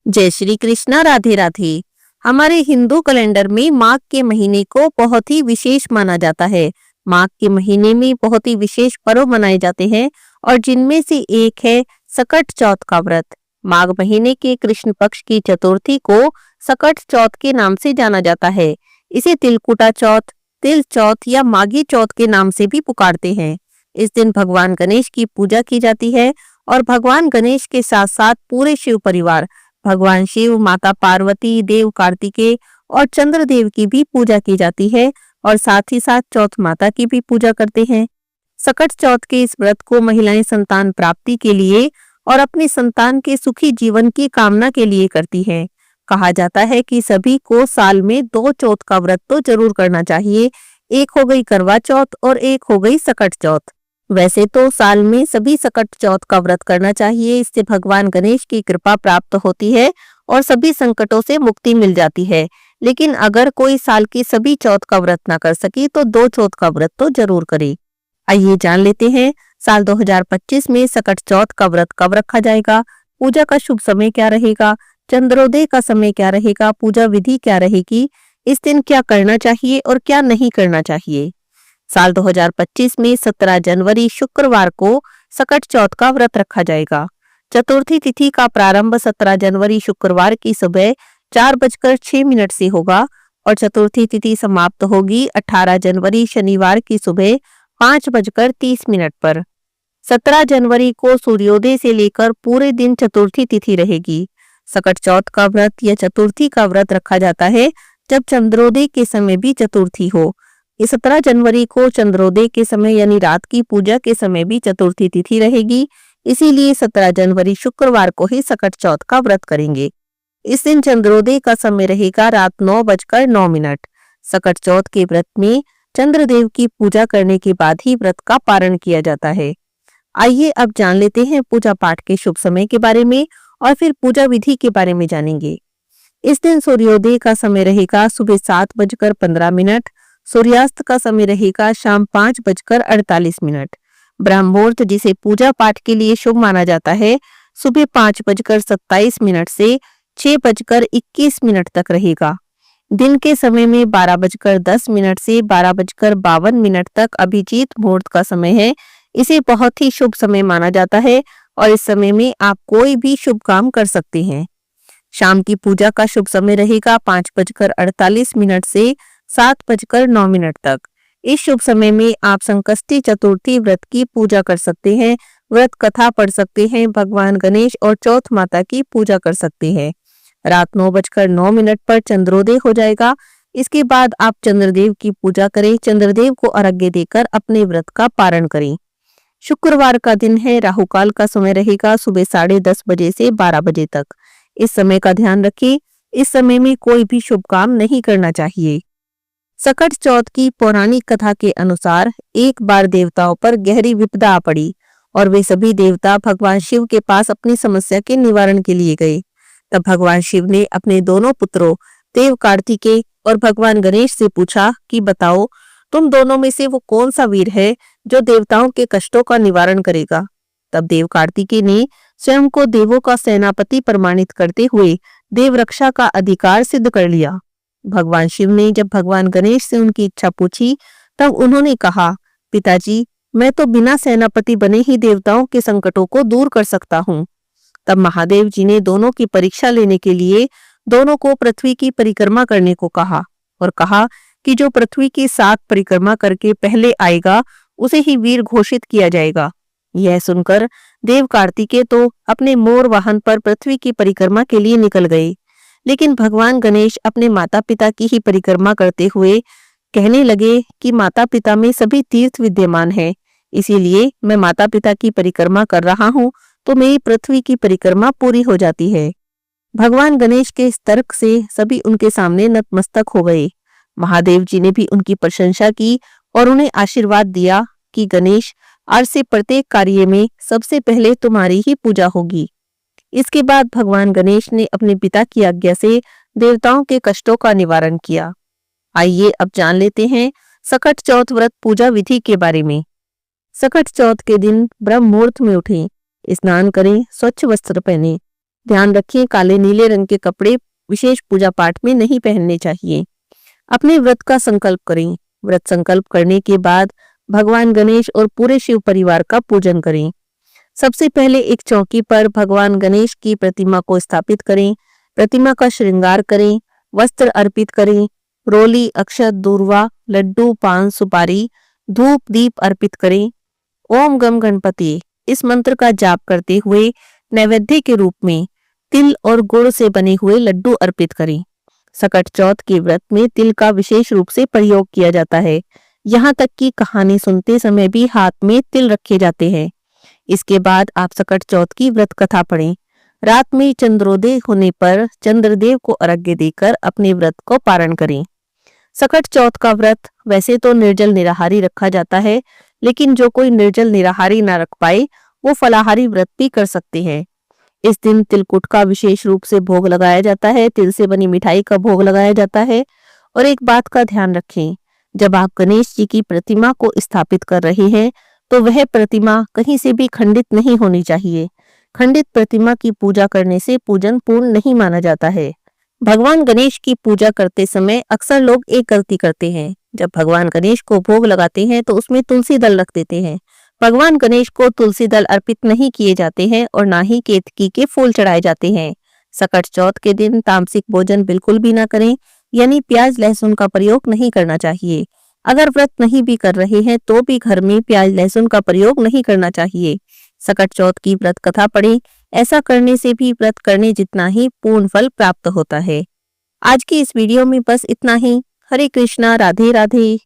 जय श्री कृष्णा। राधे राधे। हमारे हिंदू कैलेंडर में माघ के महीने को बहुत ही विशेष माना जाता है। माघ के महीने में बहुत ही विशेष पर्व मनाए जाते हैं और जिनमें से एक है सकट चौथ का व्रत। माघ महीने के कृष्ण पक्ष की चतुर्थी को सकट चौथ के नाम से जाना जाता है। इसे तिलकुटा चौथ, तिल चौथ या माघी चौथ के नाम से भी पुकारते हैं। इस दिन भगवान गणेश की पूजा की जाती है और भगवान गणेश के साथ साथ पूरे शिव परिवार, भगवान शिव, माता पार्वती, देव कार्तिकेय और चंद्रदेव की भी पूजा की जाती है और साथ ही साथ चौथ माता की भी पूजा करते हैं। सकट चौथ के इस व्रत को महिलाएं संतान प्राप्ति के लिए और अपने संतान के सुखी जीवन की कामना के लिए करती हैं। कहा जाता है कि सभी को साल में 2 चौथ का व्रत तो जरूर करना चाहिए। एक हो गई करवा चौथ और एक हो गई सकट चौथ। वैसे तो साल में सभी सकट चौथ का व्रत करना चाहिए, इससे भगवान गणेश की कृपा प्राप्त होती है और सभी संकटों से मुक्ति मिल जाती है। लेकिन अगर कोई साल की सभी चौथ का व्रत ना कर सकी तो 2 चौथ का व्रत तो जरूर करे। आइए जान लेते हैं साल 2025 में सकट चौथ का व्रत कब रखा जाएगा, पूजा का शुभ समय क्या रहेगा, चंद्रोदय का समय क्या रहेगा, पूजा विधि क्या रहेगी, इस दिन क्या करना चाहिए और क्या नहीं करना चाहिए। साल 2025 में 17 जनवरी शुक्रवार को सकट चौथ का व्रत रखा जाएगा। चतुर्थी तिथि का प्रारंभ 17 जनवरी शुक्रवार की सुबह 4:06 से होगा और चतुर्थी तिथि समाप्त होगी 18 जनवरी शनिवार की सुबह 5:30 पर। 17 जनवरी को सूर्योदय से लेकर पूरे दिन चतुर्थी तिथि रहेगी। सकट चौथ का व्रत या चतुर्थी का व्रत रखा जाता है जब चंद्रोदय के समय भी चतुर्थी हो। 17 जनवरी को चंद्रोदय के समय यानी रात की पूजा के समय भी चतुर्थी तिथि रहेगी, इसीलिए 17 जनवरी शुक्रवार को ही सकट चौथ का व्रत करेंगे। इस दिन चंद्रोदय का समय रहेगा रात 9:09। सकट चौथ के व्रत में चंद्रदेव की पूजा करने के बाद ही व्रत का पारण किया जाता है। आइए अब जान लेते हैं पूजा पाठ के शुभ समय के बारे में और फिर पूजा विधि के बारे में जानेंगे। इस दिन सूर्योदय का समय रहेगा सुबह 7:15। सूर्यास्त का समय रहेगा शाम 5:48। ब्रह्म मुहूर्त, जिसे पूजा पाठ के लिए शुभ माना जाता है, सुबह 5:27 से 6:21 तक रहेगा। दिन के समय में 12:10 से 12:52 तक अभिजीत मुहूर्त का समय है। इसे बहुत ही शुभ समय माना जाता है और इस समय में आप कोई भी शुभ काम कर सकते हैं। शाम की पूजा का शुभ समय रहेगा 5:48 से 7:09 तक। इस शुभ समय में आप संकष्टी चतुर्थी व्रत की पूजा कर सकते हैं, व्रत कथा पढ़ सकते हैं, भगवान गणेश और चौथ माता की पूजा कर सकते हैं। रात 9:09 पर चंद्रोदय हो जाएगा। इसके बाद आप चंद्रदेव की पूजा करें, चंद्रदेव को अर्घ्य देकर अपने व्रत का पारण करें। शुक्रवार का दिन है, राहुकाल का समय रहेगा सुबह 10:30 बजे से 12 बजे तक। इस समय का ध्यान रखिए, इस समय में कोई भी शुभ काम नहीं करना चाहिए। सकट चौथ की पौराणिक कथा के अनुसार एक बार देवताओं पर गहरी विपदा आ पड़ी और वे सभी देवता भगवान शिव के पास अपनी समस्या के निवारण के लिए गए। तब भगवान शिव ने अपने दोनों पुत्रों देव कार्तिकेय और भगवान गणेश से पूछा कि बताओ, तुम दोनों में से वो कौन सा वीर है जो देवताओं के कष्टों का निवारण करेगा। तब देव कार्तिकेय ने स्वयं को देवों का सेनापति प्रमाणित करते हुए देव रक्षा का अधिकार सिद्ध कर लिया। भगवान शिव ने जब भगवान गणेश से उनकी इच्छा पूछी तब उन्होंने कहा, पिताजी, मैं तो बिना सेनापति बने ही देवताओं के संकटों को दूर कर सकता हूँ। तब महादेव जी ने दोनों की परीक्षा लेने के लिए दोनों को पृथ्वी की परिक्रमा करने को कहा और कहा कि जो पृथ्वी की 7 परिक्रमा करके पहले आएगा उसे ही वीर घोषित किया जाएगा। यह सुनकर देव कार्तिकेय तो अपने मोर वाहन पर पृथ्वी की परिक्रमा के लिए निकल गए, लेकिन भगवान गणेश अपने माता पिता की ही परिक्रमा करते हुए कहने लगे कि माता पिता में सभी तीर्थ विद्यमान है, इसीलिए मैं माता पिता की परिक्रमा कर रहा हूँ तो मेरी पृथ्वी की परिक्रमा पूरी हो जाती है। भगवान गणेश के इस तर्क से सभी उनके सामने नतमस्तक हो गए। महादेव जी ने भी उनकी प्रशंसा की और उन्हें आशीर्वाद दिया कि गणेश, आज से प्रत्येक कार्य में सबसे पहले तुम्हारी ही पूजा होगी। इसके बाद भगवान गणेश ने अपने पिता की आज्ञा से देवताओं के कष्टों का निवारण किया। आइए अब जान लेते हैं सकट चौथ व्रत पूजा विधि के बारे में। सकट चौथ के दिन ब्रह्म मुहूर्त में उठें, स्नान करें, स्वच्छ वस्त्र पहनें, ध्यान रखें, काले नीले रंग के कपड़े विशेष पूजा पाठ में नहीं पहनने चाहिए। अपने व्रत का संकल्प करें। व्रत संकल्प करने के बाद भगवान गणेश और पूरे शिव परिवार का पूजन करें। सबसे पहले एक चौकी पर भगवान गणेश की प्रतिमा को स्थापित करें। प्रतिमा का श्रृंगार करें, वस्त्र अर्पित करें, रोली, अक्षत, दूर्वा, लड्डू, पान, सुपारी, धूप, दीप अर्पित करें। ओम गम गणपति इस मंत्र का जाप करते हुए नैवेद्य के रूप में तिल और गुड़ से बने हुए लड्डू अर्पित करें। सकट चौथ के व्रत में तिल का विशेष रूप से प्रयोग किया जाता है। यहाँ तक कि कहानी सुनते समय भी हाथ में तिल रखे जाते हैं। इसके बाद आप सकट चौथ की व्रत कथा पढ़ें। रात में चंद्रोदय होने पर चंद्रदेव को अर्घ्य देकर अपने व्रत को पारण करें। सकट चौथ का व्रत वैसे तो निर्जल निराहारी रखा जाता है, लेकिन जो कोई निर्जल निराहारी ना रख पाए वो फलाहारी व्रत भी कर सकते हैं। इस दिन तिलकुट का विशेष रूप से भोग लगाया जाता है, तिल से बनी मिठाई का भोग लगाया जाता है। और एक बात का ध्यान रखें, जब आप गणेश जी की प्रतिमा को स्थापित कर रहे हैं तो वह प्रतिमा कहीं से भी खंडित नहीं होनी चाहिए। खंडित प्रतिमा की पूजा करने से पूजन पूर्ण नहीं माना जाता है। भगवान गणेश की पूजा करते समय अक्सर लोग एक गलती करते हैं। जब भगवान गणेश को भोग लगाते हैं तो उसमें तुलसी दल रख देते हैं। भगवान गणेश को तुलसी दल अर्पित नहीं किए जाते हैं और ना ही केतकी के फूल चढ़ाए जाते हैं। सकट चौथ के दिन तामसिक भोजन बिल्कुल भी ना करें, यानी प्याज लहसुन का प्रयोग नहीं करना चाहिए। अगर व्रत नहीं भी कर रहे हैं तो भी घर में प्याज लहसुन का प्रयोग नहीं करना चाहिए। सकट चौथ की व्रत कथा पढ़ें। ऐसा करने से भी व्रत करने जितना ही पूर्ण फल प्राप्त होता है। आज की इस वीडियो में बस इतना ही। हरे कृष्णा, राधे राधे।